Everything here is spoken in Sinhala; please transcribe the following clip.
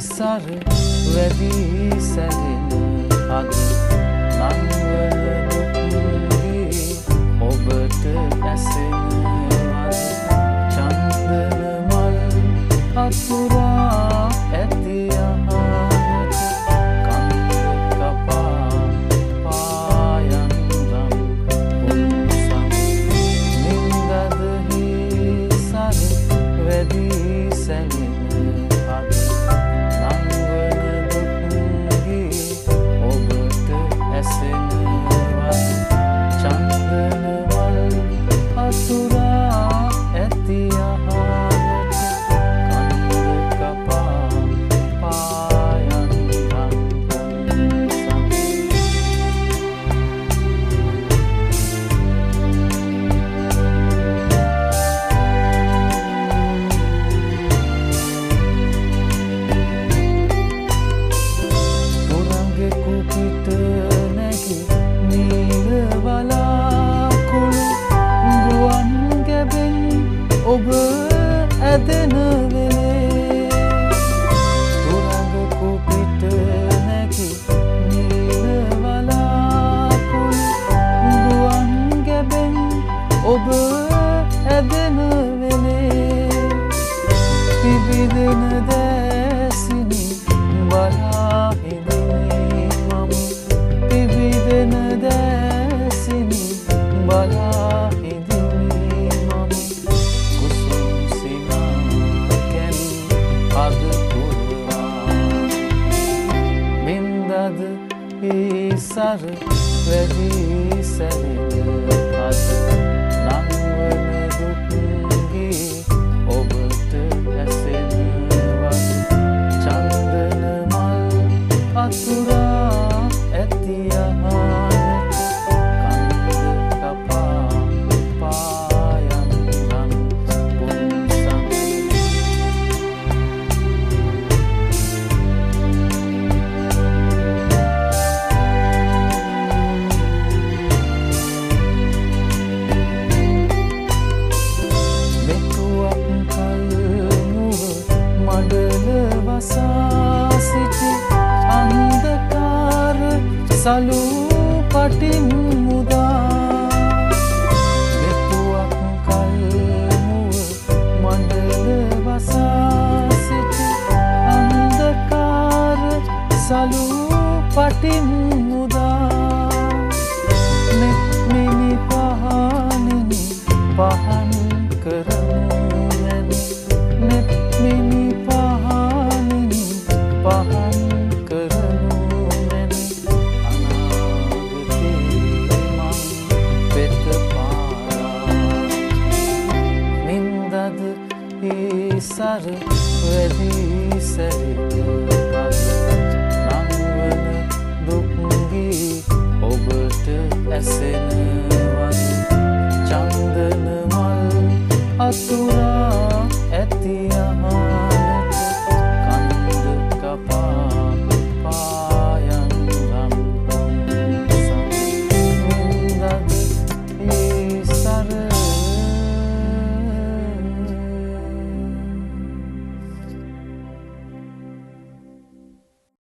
සර වැඩි සැලෙන අද නංවන දුක්ගේ ඔබට ඇසෙන අද චන්දන මල් අතුරා ඇති අහනට කන්ද කපා පායන් රම් උන්සම් නින්දදහි සර වැඩි සැලෙන ඔබ ඇදෙන වෙලේ තුරඟ කුපිට නැකි නිල වලාකුළු ගුවන් ගැබෙන් ඔබ ඇදෙන වෙලේ පිබිදෙන දැසිනි බලා හිඳිනේ මම පිබිදෙන දැසිනි බලා සර වැඩි සැලෙන අද නංවන දුක්ගේ ඔබට ඇසෙන වද චන්දන මල් අතුරා ඇති අහනට කන්ද කපා පායන් රම් පුන්සම් අන්ධකාර සලු පටින් මුදා මෙතුවක් කල්මුව මඩල වසා සිටි අන්ධකාර සලු පටින් මුදා